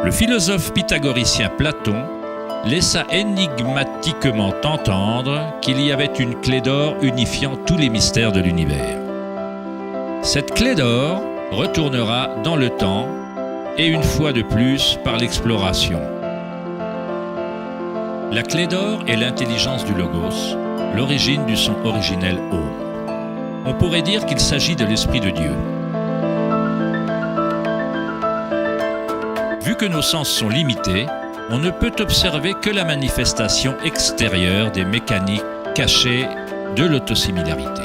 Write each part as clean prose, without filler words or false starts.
Le philosophe pythagoricien Platon laissa énigmatiquement entendre qu'il y avait une clé d'or unifiant tous les mystères de l'univers. Cette clé d'or retournera dans le temps et une fois de plus par l'exploration. La clé d'or est l'intelligence du logos, l'origine du son originel Om. On pourrait dire qu'il s'agit de l'Esprit de Dieu. Vu que nos sens sont limités, on ne peut observer que la manifestation extérieure des mécaniques cachées de l'autosimilarité.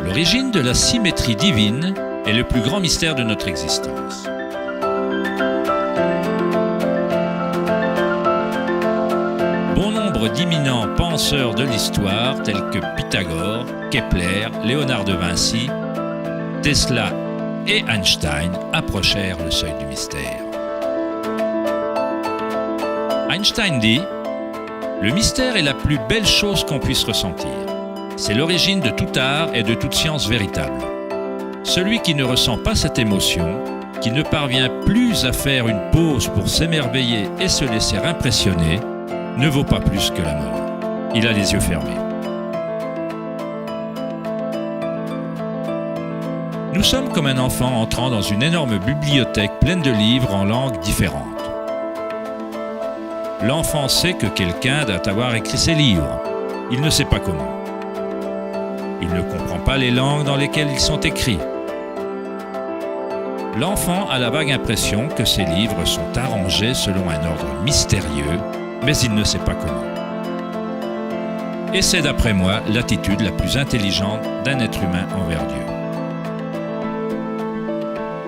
L'origine de la symétrie divine est le plus grand mystère de notre existence. Bon nombre d'éminents penseurs de l'histoire tels que Pythagore, Kepler, Léonard de Vinci, Tesla et Einstein approchèrent le seuil du mystère. Einstein dit « Le mystère est la plus belle chose qu'on puisse ressentir. C'est l'origine de tout art et de toute science véritable. Celui qui ne ressent pas cette émotion, qui ne parvient plus à faire une pause pour s'émerveiller et se laisser impressionner, ne vaut pas plus que la mort. Il a les yeux fermés. » Nous sommes comme un enfant entrant dans une énorme bibliothèque pleine de livres en langues différentes. L'enfant sait que quelqu'un doit avoir écrit ces livres. Il ne sait pas comment. Il ne comprend pas les langues dans lesquelles ils sont écrits. L'enfant a la vague impression que ces livres sont arrangés selon un ordre mystérieux, mais il ne sait pas comment. Et c'est d'après moi l'attitude la plus intelligente d'un être humain envers Dieu.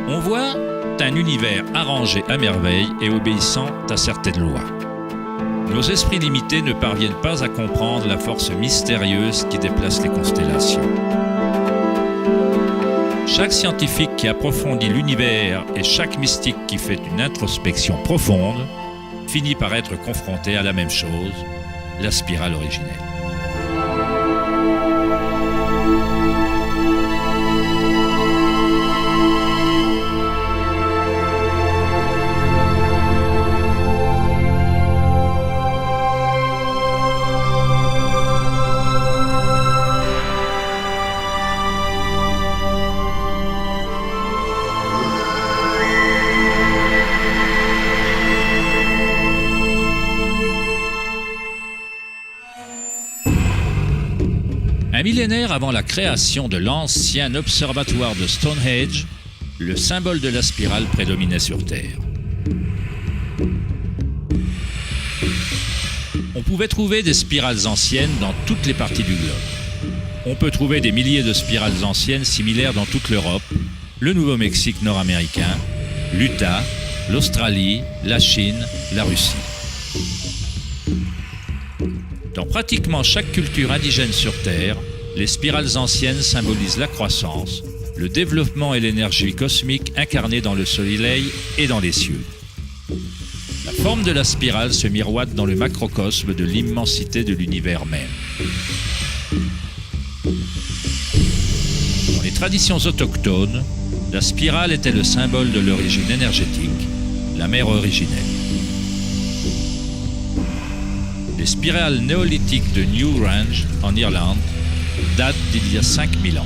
On voit un univers arrangé à merveille et obéissant à certaines lois. Nos esprits limités ne parviennent pas à comprendre la force mystérieuse qui déplace les constellations. Chaque scientifique qui approfondit l'univers et chaque mystique qui fait une introspection profonde finit par être confronté à la même chose, la spirale originelle. Un millénaire avant la création de l'ancien observatoire de Stonehenge, le symbole de la spirale prédominait sur Terre. On pouvait trouver des spirales anciennes dans toutes les parties du globe. On peut trouver des milliers de spirales anciennes similaires dans toute l'Europe, le Nouveau-Mexique nord-américain, l'Utah, l'Australie, la Chine, la Russie. Dans pratiquement chaque culture indigène sur Terre, les spirales anciennes symbolisent la croissance, le développement et l'énergie cosmique incarnée dans le soleil et dans les cieux. La forme de la spirale se miroite dans le macrocosme de l'immensité de l'univers même. Dans les traditions autochtones, la spirale était le symbole de l'origine énergétique, la mère originelle. Les spirales néolithiques de Newgrange, en Irlande, datent d'il y a 5000 ans.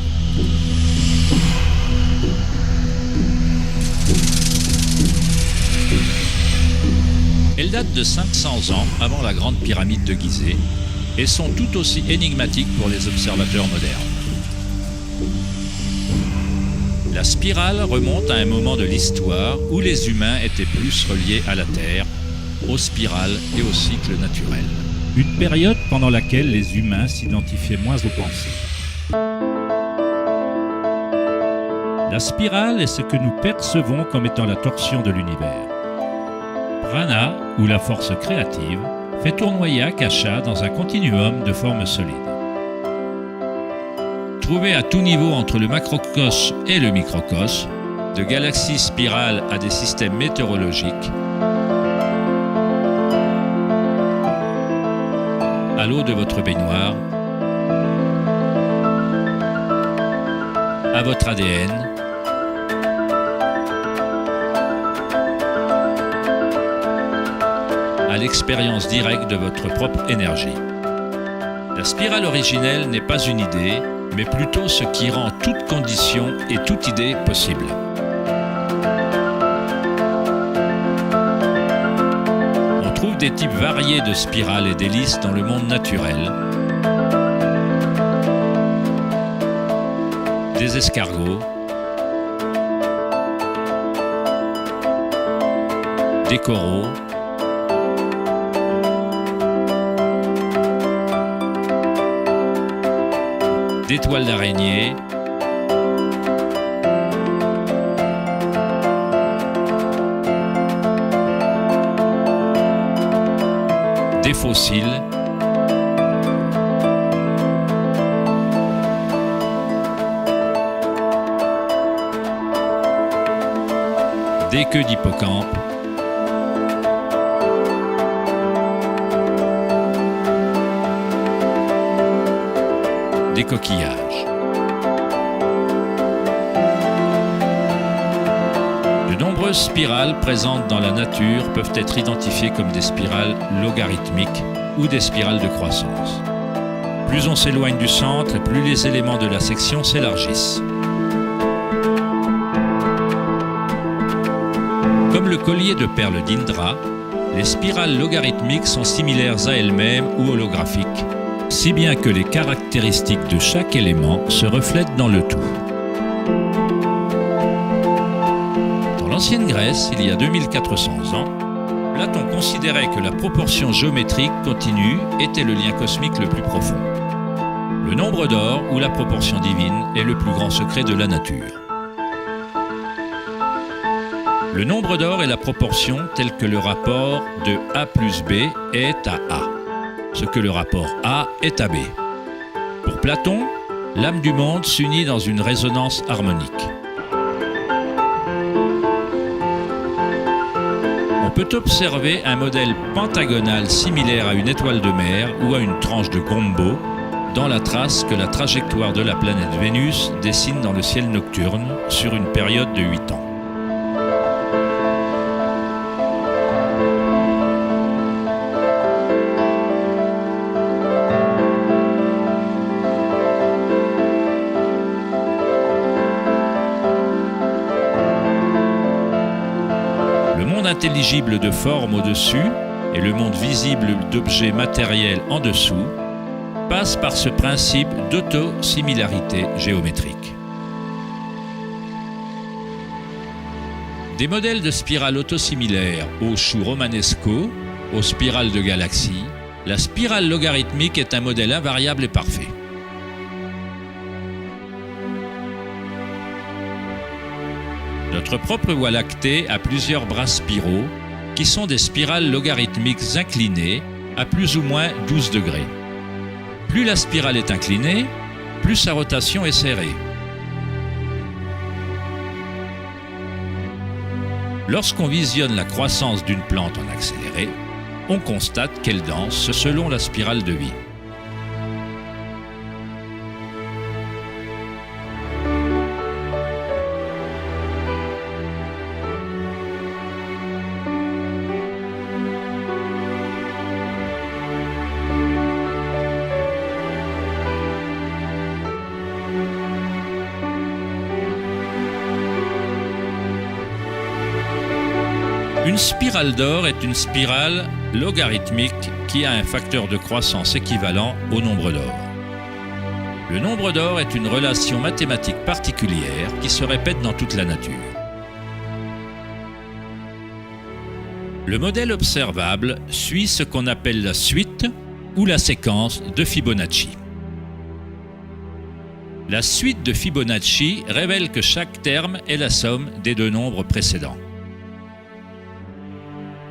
Elles datent de 500 ans avant la grande pyramide de Gizeh et sont tout aussi énigmatiques pour les observateurs modernes. La spirale remonte à un moment de l'histoire où les humains étaient plus reliés à la Terre, aux spirales et au cycle naturel. Une période pendant laquelle les humains s'identifiaient moins aux pensées. La spirale est ce que nous percevons comme étant la torsion de l'univers. Prana, ou la force créative, fait tournoyer Akasha dans un continuum de formes solides. Trouvée à tout niveau entre le macrocosme et le microcosme, de galaxies spirales à des systèmes météorologiques, à l'eau de votre baignoire, à votre ADN, à l'expérience directe de votre propre énergie. La spirale originelle n'est pas une idée, mais plutôt ce qui rend toute condition et toute idée possible. On trouve des types variés de spirales et d'hélices dans le monde naturel. Des escargots, des coraux, des toiles d'araignée, des fossiles, des queues d'hippocampe, des coquillages. De nombreuses spirales présentes dans la nature peuvent être identifiées comme des spirales logarithmiques ou des spirales de croissance. Plus on s'éloigne du centre, plus les éléments de la section s'élargissent. Comme le collier de perles d'Indra, les spirales logarithmiques sont similaires à elles-mêmes ou holographiques, si bien que les caractéristiques de chaque élément se reflètent dans le tout. Dans l'ancienne Grèce, il y a 2400 ans, Platon considérait que la proportion géométrique continue était le lien cosmique le plus profond. Le nombre d'or ou la proportion divine est le plus grand secret de la nature. Le nombre d'or est la proportion telle que le rapport de A plus B est à A, ce que le rapport A est à B. Pour Platon, l'âme du monde s'unit dans une résonance harmonique. On peut observer un modèle pentagonal similaire à une étoile de mer ou à une tranche de gombo dans la trace que la trajectoire de la planète Vénus dessine dans le ciel nocturne sur une période de 8 ans. Le monde intelligible de forme au-dessus et le monde visible d'objets matériels en dessous passent par ce principe d'autosimilarité géométrique. Des modèles de spirales autosimilaires aux choux romanesco, aux spirales de galaxies, la spirale logarithmique est un modèle invariable et parfait. Notre propre Voie lactée a plusieurs bras spiraux qui sont des spirales logarithmiques inclinées à plus ou moins 12 degrés. Plus la spirale est inclinée, plus sa rotation est serrée. Lorsqu'on visionne la croissance d'une plante en accéléré, on constate qu'elle danse selon la spirale de vie. Une spirale d'or est une spirale logarithmique qui a un facteur de croissance équivalent au nombre d'or. Le nombre d'or est une relation mathématique particulière qui se répète dans toute la nature. Le modèle observable suit ce qu'on appelle la suite ou la séquence de Fibonacci. La suite de Fibonacci révèle que chaque terme est la somme des deux nombres précédents.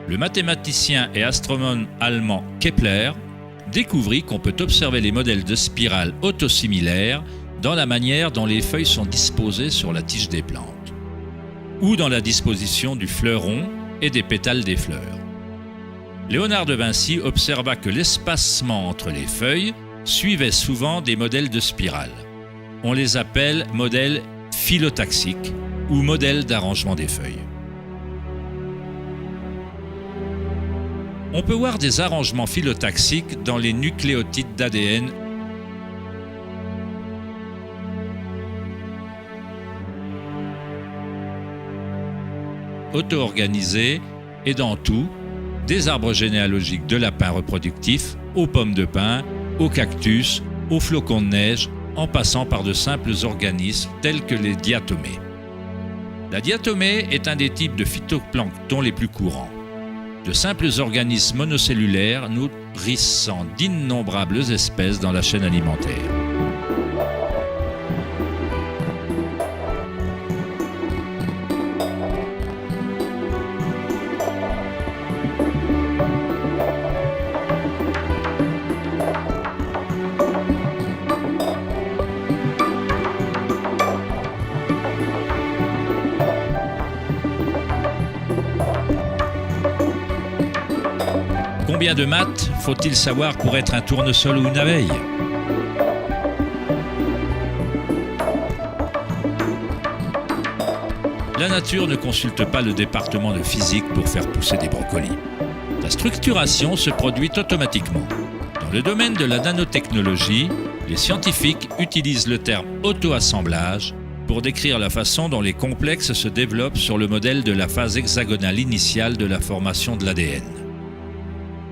Le mathématicien et astronome allemand Kepler découvrit qu'on peut observer les modèles de spirales autosimilaires dans la manière dont les feuilles sont disposées sur la tige des plantes, ou dans la disposition du fleuron et des pétales des fleurs. Léonard de Vinci observa que l'espacement entre les feuilles suivait souvent des modèles de spirales. On les appelle modèles phyllotaxiques ou modèles d'arrangement des feuilles. On peut voir des arrangements phylotaxiques dans les nucléotides d'ADN auto-organisés et dans tout, des arbres généalogiques de lapins reproductifs aux pommes de pin, aux cactus, aux flocons de neige, en passant par de simples organismes tels que les diatomées. La diatomée est un des types de phytoplancton les plus courants. De simples organismes monocellulaires nourrissant d'innombrables espèces dans la chaîne alimentaire. Combien de maths faut-il savoir pour être un tournesol ou une abeille? La nature ne consulte pas le département de physique pour faire pousser des brocolis. La structuration se produit automatiquement. Dans le domaine de la nanotechnologie, les scientifiques utilisent le terme auto-assemblage pour décrire la façon dont les complexes se développent sur le modèle de la phase hexagonale initiale de la formation de l'ADN.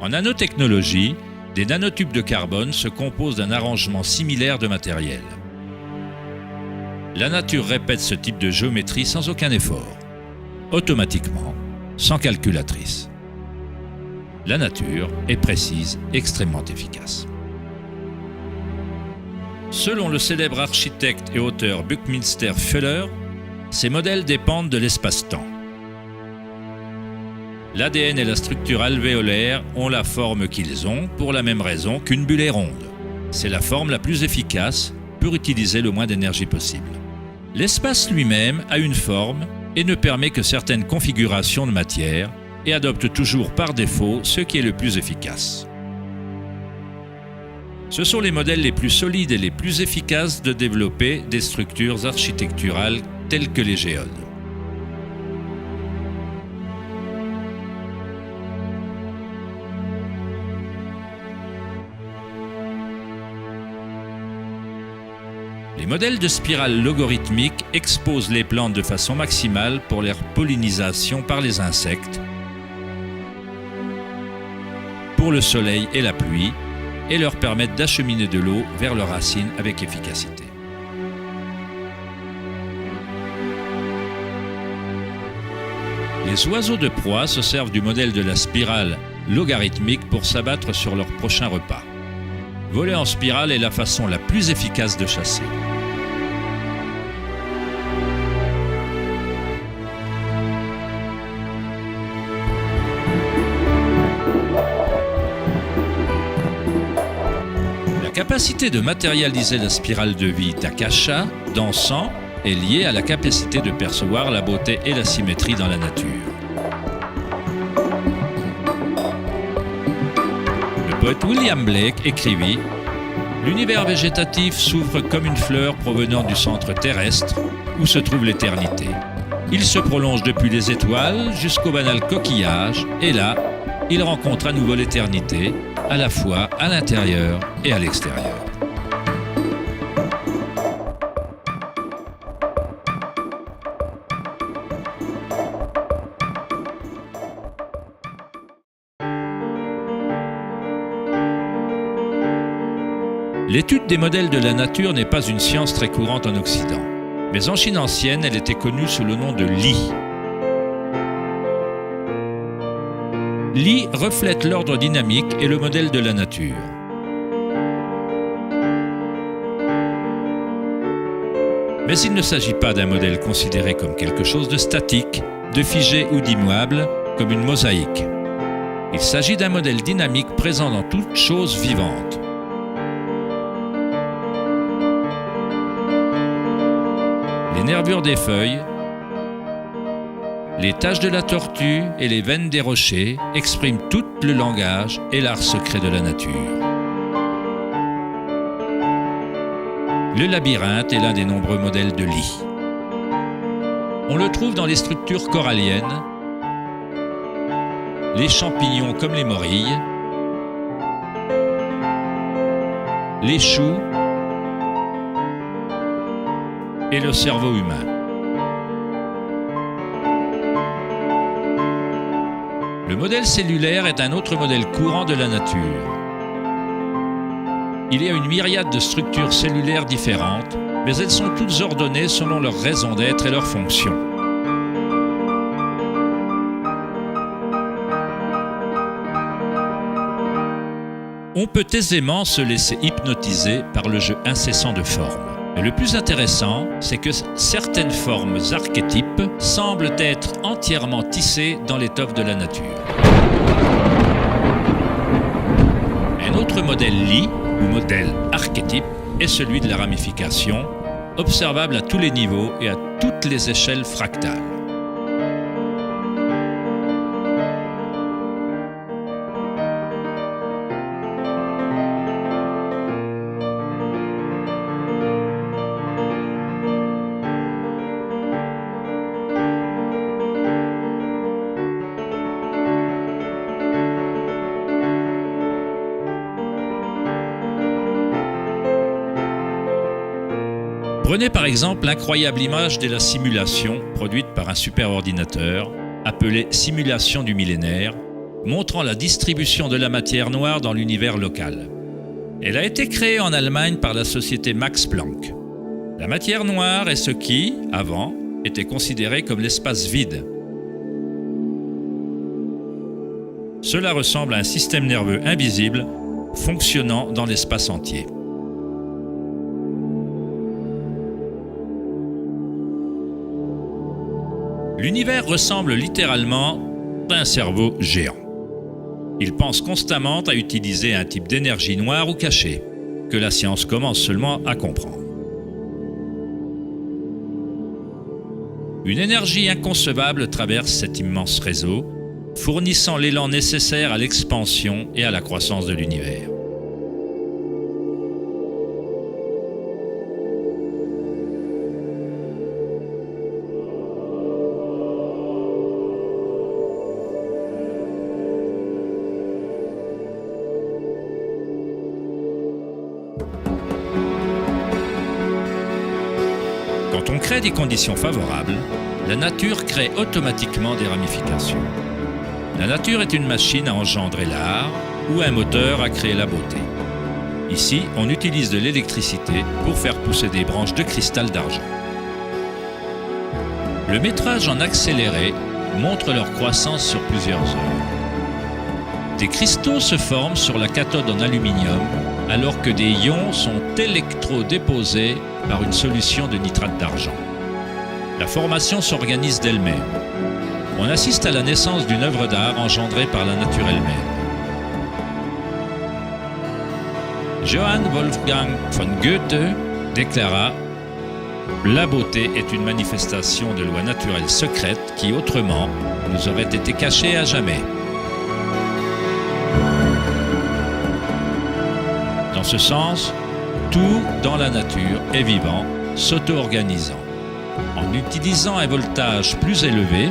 En nanotechnologie, des nanotubes de carbone se composent d'un arrangement similaire de matériel. La nature répète ce type de géométrie sans aucun effort, automatiquement, sans calculatrice. La nature est précise, extrêmement efficace. Selon le célèbre architecte et auteur Buckminster Fuller, ces modèles dépendent de l'espace-temps. L'ADN et la structure alvéolaire ont la forme qu'ils ont pour la même raison qu'une bulle est ronde. C'est la forme la plus efficace pour utiliser le moins d'énergie possible. L'espace lui-même a une forme et ne permet que certaines configurations de matière et adopte toujours par défaut ce qui est le plus efficace. Ce sont les modèles les plus solides et les plus efficaces de développer des structures architecturales telles que les géodes. Les modèles de spirales logarithmiques exposent les plantes de façon maximale pour leur pollinisation par les insectes, pour le soleil et la pluie, et leur permettent d'acheminer de l'eau vers leurs racines avec efficacité. Les oiseaux de proie se servent du modèle de la spirale logarithmique pour s'abattre sur leur prochain repas. Voler en spirale est la façon la plus efficace de chasser. La capacité de matérialiser la spirale de vie d'Akasha, d'Encens, est liée à la capacité de percevoir la beauté et la symétrie dans la nature. Le poète William Blake écrivit « L'univers végétatif s'ouvre comme une fleur provenant du centre terrestre où se trouve l'éternité. Il se prolonge depuis les étoiles jusqu'au banal coquillage et là, il rencontre à nouveau l'éternité, à la fois à l'intérieur et à l'extérieur. » L'étude des modèles de la nature n'est pas une science très courante en Occident, mais en Chine ancienne, elle était connue sous le nom de Li. Li reflète l'ordre dynamique et le modèle de la nature. Mais il ne s'agit pas d'un modèle considéré comme quelque chose de statique, de figé ou d'immuable, comme une mosaïque. Il s'agit d'un modèle dynamique présent dans toute chose vivante. Les nervures des feuilles, les taches de la tortue et les veines des rochers expriment tout le langage et l'art secret de la nature. Le labyrinthe est l'un des nombreux modèles de Li. On le trouve dans les structures coralliennes, les champignons comme les morilles, les choux et le cerveau humain. Le modèle cellulaire est un autre modèle courant de la nature. Il y a une myriade de structures cellulaires différentes, mais elles sont toutes ordonnées selon leur raison d'être et leur fonction. On peut aisément se laisser hypnotiser par le jeu incessant de formes. Mais le plus intéressant, c'est que certaines formes archétypes semblent être entièrement tissées dans l'étoffe de la nature. Un autre modèle lit, ou modèle archétype, est celui de la ramification, observable à tous les niveaux et à toutes les échelles fractales. Prenez par exemple l'incroyable image de la simulation produite par un superordinateur, appelée simulation du millénaire, montrant la distribution de la matière noire dans l'univers local. Elle a été créée en Allemagne par la société Max Planck. La matière noire est ce qui, avant, était considéré comme l'espace vide. Cela ressemble à un système nerveux invisible fonctionnant dans l'espace entier. L'univers ressemble littéralement à un cerveau géant. Il pense constamment à utiliser un type d'énergie noire ou cachée, que la science commence seulement à comprendre. Une énergie inconcevable traverse cet immense réseau, fournissant l'élan nécessaire à l'expansion et à la croissance de l'univers. Quand on crée des conditions favorables, la nature crée automatiquement des ramifications. La nature est une machine à engendrer l'art ou un moteur à créer la beauté. Ici, on utilise de l'électricité pour faire pousser des branches de cristal d'argent. Le métrage en accéléré montre leur croissance sur plusieurs heures. Des cristaux se forment sur la cathode en aluminium alors que des ions sont électrodéposés par une solution de nitrate d'argent. La formation s'organise d'elle-même. On assiste à la naissance d'une œuvre d'art engendrée par la nature elle-même. Johann Wolfgang von Goethe déclara « La beauté est une manifestation de lois naturelles secrètes qui, autrement, nous auraient été cachées à jamais. » Dans ce sens, tout dans la nature est vivant, s'auto-organisant. En utilisant un voltage plus élevé,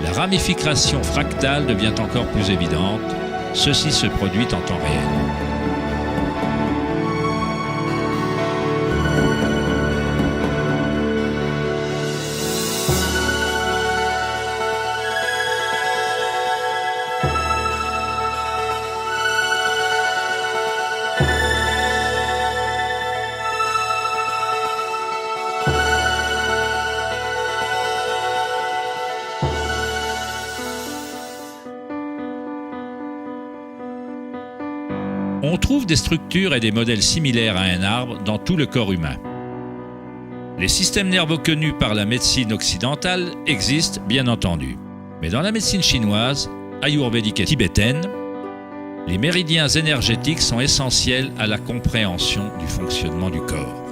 la ramification fractale devient encore plus évidente. Ceci se produit en temps réel. On trouve des structures et des modèles similaires à un arbre dans tout le corps humain. Les systèmes nerveux connus par la médecine occidentale existent, bien entendu. Mais dans la médecine chinoise, ayurvédique et tibétaine, les méridiens énergétiques sont essentiels à la compréhension du fonctionnement du corps.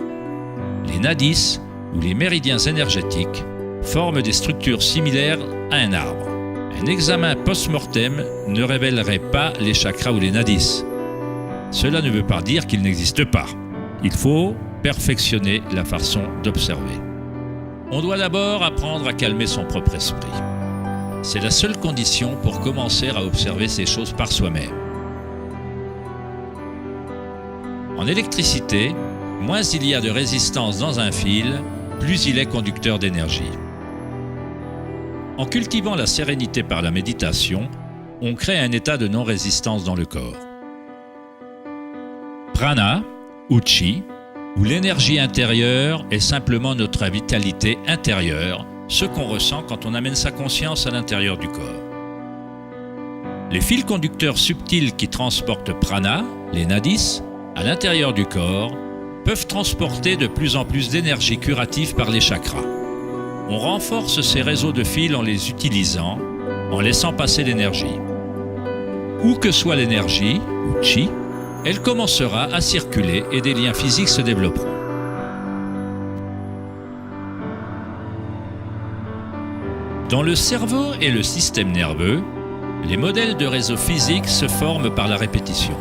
Les nadis, ou les méridiens énergétiques, forment des structures similaires à un arbre. Un examen post-mortem ne révélerait pas les chakras ou les nadis. Cela ne veut pas dire qu'ils n'existent pas. Il faut perfectionner la façon d'observer. On doit d'abord apprendre à calmer son propre esprit. C'est la seule condition pour commencer à observer ces choses par soi-même. En électricité, moins il y a de résistance dans un fil, plus il est conducteur d'énergie. En cultivant la sérénité par la méditation, on crée un état de non-résistance dans le corps. Prana, ou Chi, où l'énergie intérieure est simplement notre vitalité intérieure, ce qu'on ressent quand on amène sa conscience à l'intérieur du corps. Les fils conducteurs subtils qui transportent prana, les nadis, à l'intérieur du corps, peuvent transporter de plus en plus d'énergie curative par les chakras. On renforce ces réseaux de fils en les utilisant, en laissant passer l'énergie. Où que soit l'énergie, ou chi, elle commencera à circuler et des liens physiques se développeront. Dans le cerveau et le système nerveux, les modèles de réseaux physiques se forment par la répétition.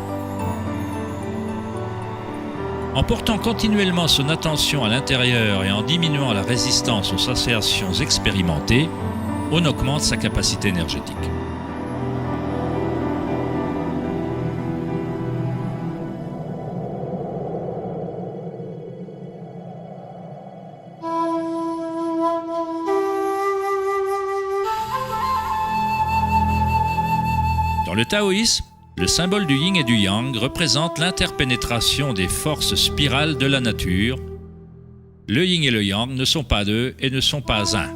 En portant continuellement son attention à l'intérieur et en diminuant la résistance aux sensations expérimentées, on augmente sa capacité énergétique. Dans le taoïsme, le symbole du yin et du yang représente l'interpénétration des forces spirales de la nature. Le yin et le yang ne sont pas deux et ne sont pas un.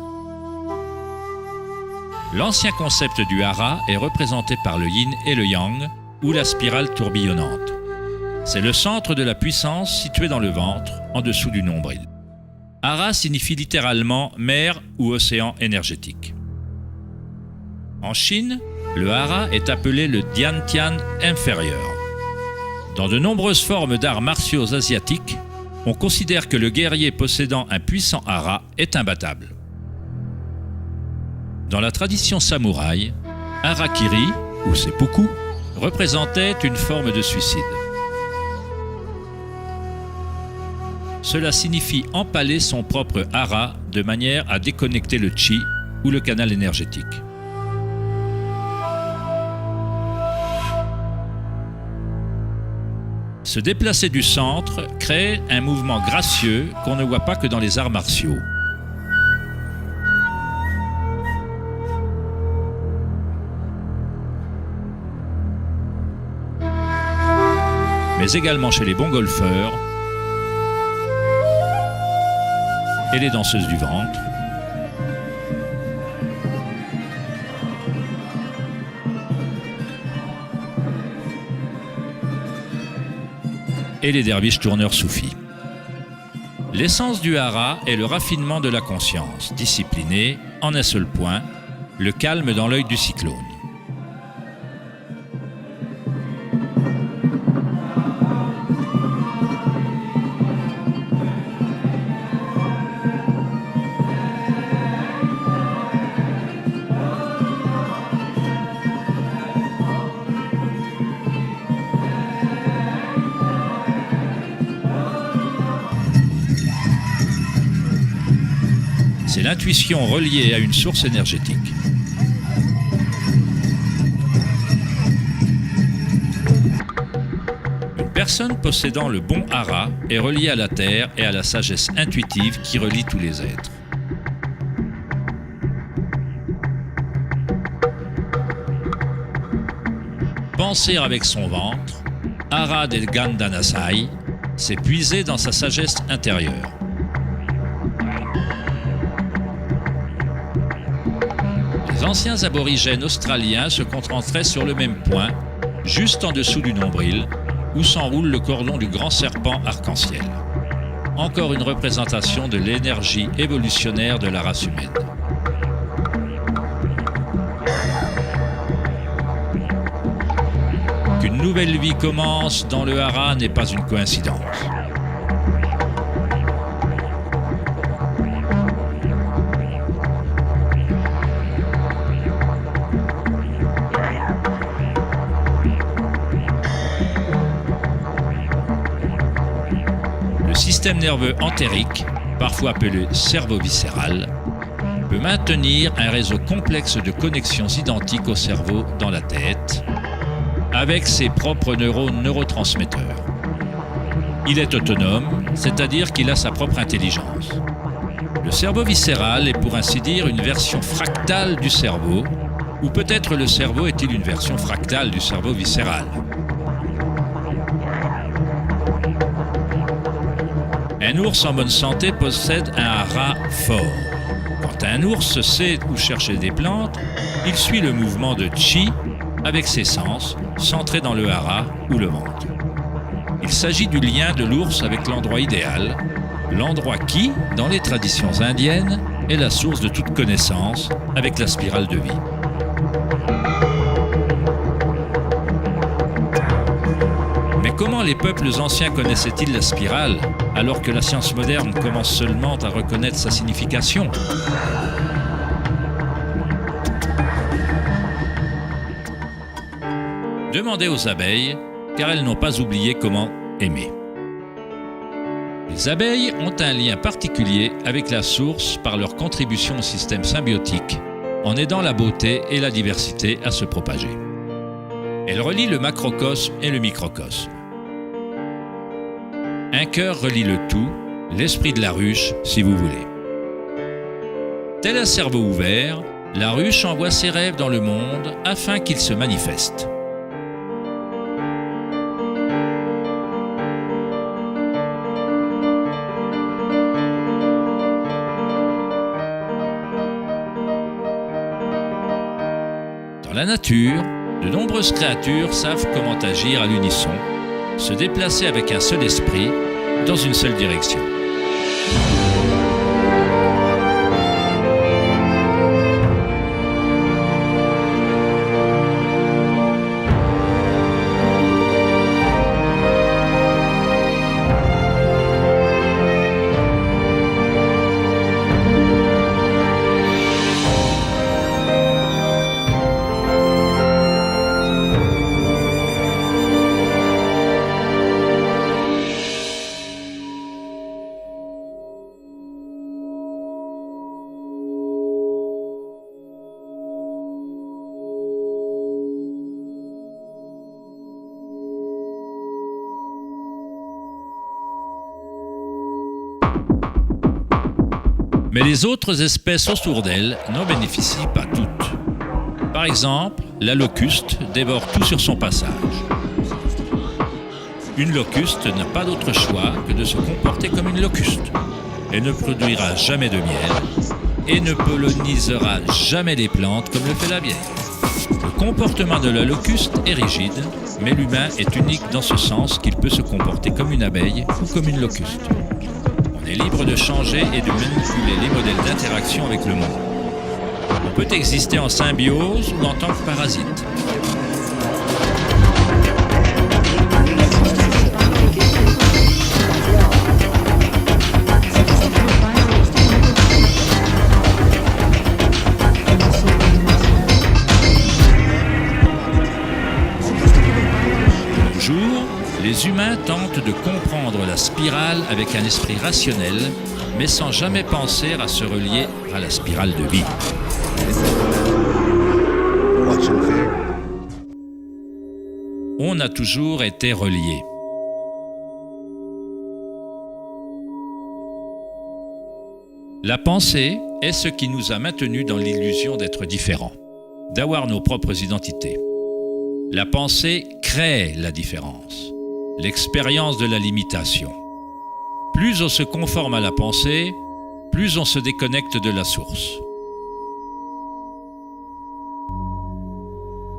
L'ancien concept du hara est représenté par le yin et le yang, ou la spirale tourbillonnante. C'est le centre de la puissance situé dans le ventre, en dessous du nombril. Hara signifie littéralement mer ou océan énergétique. En Chine, le hara est appelé le Diantian inférieur. Dans de nombreuses formes d'arts martiaux asiatiques, on considère que le guerrier possédant un puissant hara est imbattable. Dans la tradition samouraï, harakiri, ou seppuku, représentait une forme de suicide. Cela signifie empaler son propre hara de manière à déconnecter le chi ou le canal énergétique. Se déplacer du centre crée un mouvement gracieux qu'on ne voit pas que dans les arts martiaux. Mais également chez les bons golfeurs et les danseuses du ventre. Et les derviches tourneurs soufis. L'essence du hara est le raffinement de la conscience, disciplinée en un seul point, le calme dans l'œil du cyclone. C'est l'intuition reliée à une source énergétique. Une personne possédant le bon hara est reliée à la terre et à la sagesse intuitive qui relie tous les êtres. Penser avec son ventre, hara del Gandanasai, c'est puiser dans sa sagesse intérieure. Les anciens aborigènes australiens se concentraient sur le même point, juste en dessous du nombril, où s'enroule le cordon du grand serpent arc-en-ciel. Encore une représentation de l'énergie évolutionnaire de la race humaine. Qu'une nouvelle vie commence dans le hara n'est pas une coïncidence. Le système nerveux entérique, parfois appelé cerveau viscéral, peut maintenir un réseau complexe de connexions identiques au cerveau dans la tête, avec ses propres neurotransmetteurs. Il est autonome, c'est-à-dire qu'il a sa propre intelligence. Le cerveau viscéral est pour ainsi dire une version fractale du cerveau, ou peut-être le cerveau est-il une version fractale du cerveau viscéral. Un ours en bonne santé possède un hara fort. Quand un ours sait où chercher des plantes, il suit le mouvement de chi avec ses sens, centrés dans le hara ou le ventre. Il s'agit du lien de l'ours avec l'endroit idéal, l'endroit qui, dans les traditions indiennes, est la source de toute connaissance avec la spirale de vie. Mais comment les peuples anciens connaissaient-ils la spirale, alors que la science moderne commence seulement à reconnaître sa signification ? Demandez aux abeilles, car elles n'ont pas oublié comment aimer. Les abeilles ont un lien particulier avec la source par leur contribution au système symbiotique, en aidant la beauté et la diversité à se propager. Elles relient le macrocosme et le microcosme. Un cœur relie le tout, l'esprit de la ruche, si vous voulez. Tel un cerveau ouvert, la ruche envoie ses rêves dans le monde afin qu'ils se manifestent. Dans la nature, de nombreuses créatures savent comment agir à l'unisson, se déplacer avec un seul esprit, dans une seule direction. Mais les autres espèces autour d'elle n'en bénéficient pas toutes. Par exemple, la locuste dévore tout sur son passage. Une locuste n'a pas d'autre choix que de se comporter comme une locuste. Elle ne produira jamais de miel et ne pollinisera jamais les plantes comme le fait la bière. Le comportement de la locuste est rigide, mais l'humain est unique dans ce sens qu'il peut se comporter comme une abeille ou comme une locuste. On est libre de changer et de manipuler les modèles d'interaction avec le monde. On peut exister en symbiose ou en tant que parasite. Les humains tentent de comprendre la spirale avec un esprit rationnel, mais sans jamais penser à se relier à la spirale de vie. On a toujours été reliés. La pensée est ce qui nous a maintenus dans l'illusion d'être différents, d'avoir nos propres identités. La pensée crée la différence. L'expérience de la limitation. Plus on se conforme à la pensée, plus on se déconnecte de la source.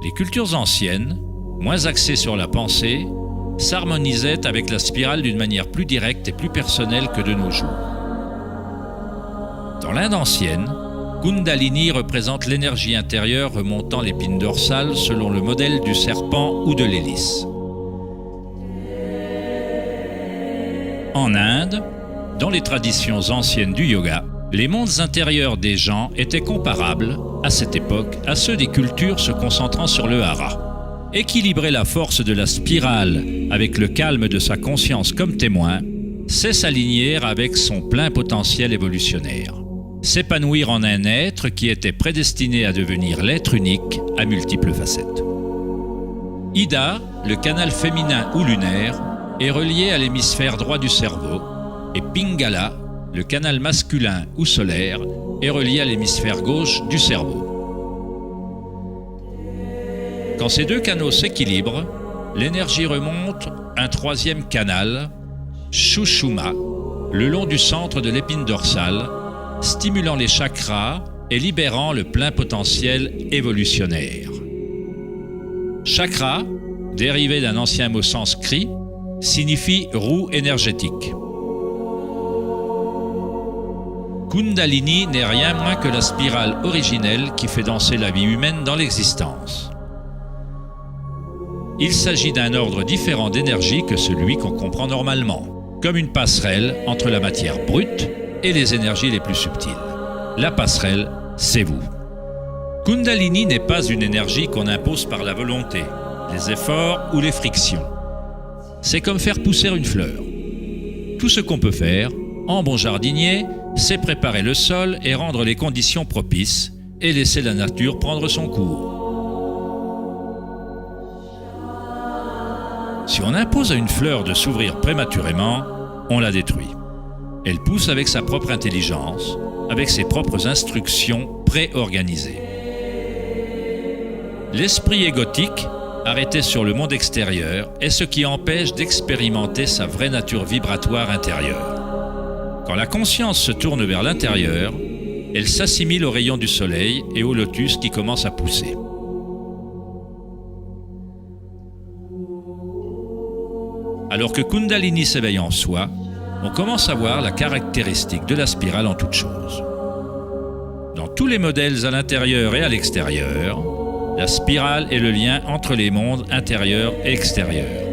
Les cultures anciennes, moins axées sur la pensée, s'harmonisaient avec la spirale d'une manière plus directe et plus personnelle que de nos jours. Dans l'Inde ancienne, Kundalini représente l'énergie intérieure remontant l'épine dorsale selon le modèle du serpent ou de l'hélice. En Inde, dans les traditions anciennes du yoga, les mondes intérieurs des gens étaient comparables, à cette époque, à ceux des cultures se concentrant sur le hara. Équilibrer la force de la spirale avec le calme de sa conscience comme témoin, c'est s'aligner avec son plein potentiel évolutionnaire. s'épanouir en un être qui était prédestiné à devenir l'être unique à multiples facettes. Ida, le canal féminin ou lunaire, est relié à l'hémisphère droit du cerveau, et Pingala, le canal masculin ou solaire, est relié à l'hémisphère gauche du cerveau. Quand ces deux canaux s'équilibrent, l'énergie remonte un troisième canal, Sushumna, le long du centre de l'épine dorsale, stimulant les chakras et libérant le plein potentiel évolutionnaire. Chakra, dérivé d'un ancien mot sanskrit, signifie roue énergétique. Kundalini n'est rien moins que la spirale originelle qui fait danser la vie humaine dans l'existence. Il s'agit d'un ordre différent d'énergie que celui qu'on comprend normalement, comme une passerelle entre la matière brute et les énergies les plus subtiles. La passerelle, c'est vous. Kundalini n'est pas une énergie qu'on impose par la volonté, les efforts ou les frictions. C'est comme faire pousser une fleur. Tout ce qu'on peut faire, en bon jardinier, c'est préparer le sol et rendre les conditions propices et laisser la nature prendre son cours. Si on impose à une fleur de s'ouvrir prématurément, on la détruit. Elle pousse avec sa propre intelligence, avec ses propres instructions préorganisées. L'esprit égotique, arrêté sur le monde extérieur, est ce qui empêche d'expérimenter sa vraie nature vibratoire intérieure. Quand la conscience se tourne vers l'intérieur, elle s'assimile aux rayons du soleil et au lotus qui commence à pousser. Alors que Kundalini s'éveille en soi, on commence à voir la caractéristique de la spirale en toute chose. Dans tous les modèles à l'intérieur et à l'extérieur, la spirale est le lien entre les mondes intérieur et extérieur.